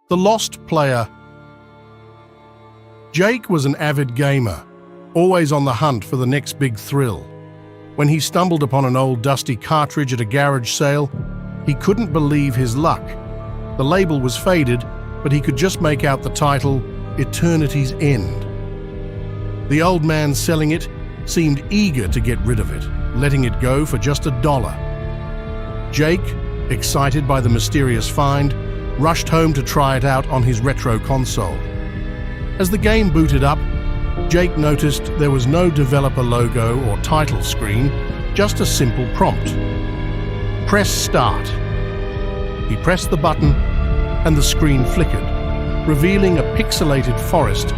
The Lost Player. Jake was an avid gamer, always on the hunt for the next big thrill. When he stumbled upon an old dusty cartridge at a garage sale, he couldn't believe his luck. The label was faded, but he could just make out the title, Eternity's End. The old man selling it seemed eager to get rid of it, letting it go for just $1. Jake, excited by the mysterious find, rushed home to try it out on his retro console. As the game booted up, Jake noticed there was no developer logo or title screen, just a simple prompt. Press Start. He pressed the button, and the screen flickered, revealing a pixelated forest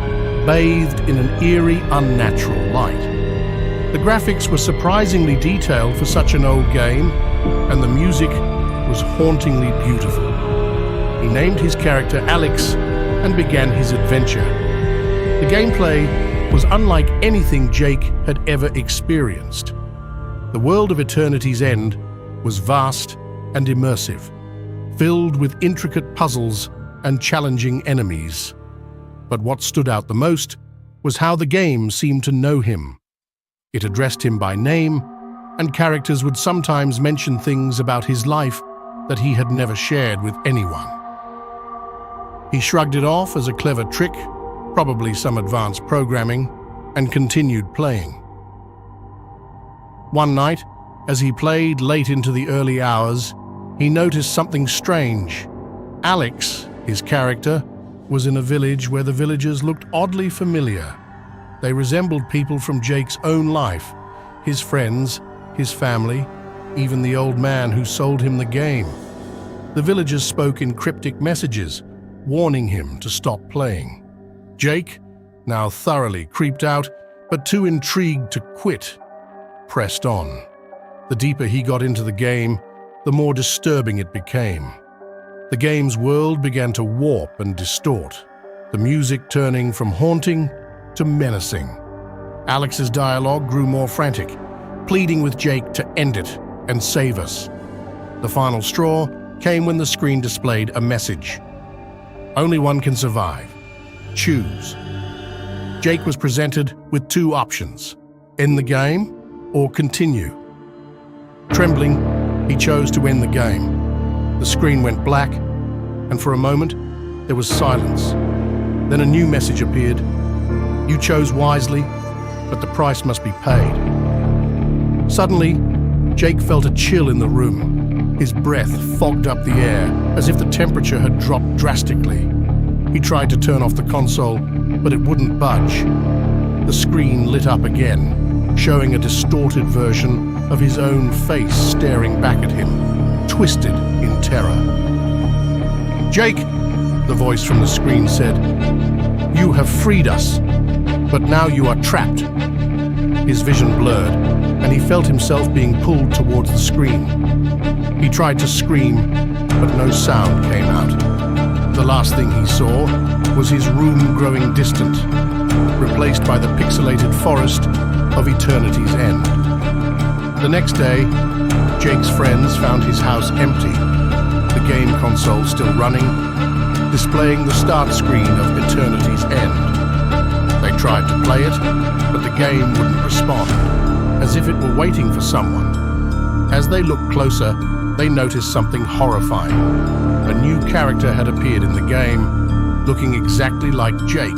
bathed in an eerie, unnatural light. The graphics were surprisingly detailed for such an old game, and the music was hauntingly beautiful. He named his character Alex and began his adventure. The gameplay was unlike anything Jake had ever experienced. The world of Eternity's End was vast and immersive, filled with intricate puzzles and challenging enemies. But what stood out the most was how the game seemed to know him. It addressed him by name, and characters would sometimes mention things about his life that he had never shared with anyone. He shrugged it off as a clever trick, probably some advanced programming, and continued playing. One night, as he played late into the early hours, he noticed something strange. Alex, his character, was in a village where the villagers looked oddly familiar. They resembled people from Jake's own life, his friends, his family, even the old man who sold him the game. The villagers spoke in cryptic messages, warning him to stop playing. Jake, now thoroughly creeped out, but too intrigued to quit, pressed on. The deeper he got into the game, the more disturbing it became. The game's world began to warp and distort, the music turning from haunting to menacing. Alex's dialogue grew more frantic, pleading with Jake to end it and save us. The final straw came when the screen displayed a message. Only one can survive. Choose. Jake was presented with two options: end the game or continue. Trembling, he chose to end the game. The screen went black, and for a moment, there was silence. Then a new message appeared. You chose wisely, but the price must be paid. Suddenly, Jake felt a chill in the room. His breath fogged up the air, as if the temperature had dropped drastically. He tried to turn off the console, but it wouldn't budge. The screen lit up again, showing a distorted version of his own face staring back at him, twisted in terror. Jake, the voice from the screen said, you have freed us, but now you are trapped. His vision blurred, and he felt himself being pulled towards the screen. He tried to scream, but no sound came out. The last thing he saw was his room growing distant, replaced by the pixelated forest of Eternity's End. The next day, Jake's friends found his house empty, the game console still running, displaying the start screen of Eternity's End. They tried to play it, but the game wouldn't respond, as if it were waiting for someone. As they looked closer, they noticed something horrifying. A new character had appeared in the game, looking exactly like Jake.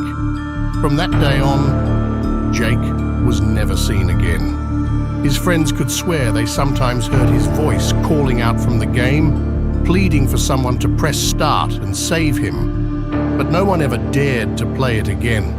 From that day on, Jake was never seen again. His friends could swear they sometimes heard his voice calling out from the game, pleading for someone to press start and save him. But no one ever dared to play it again.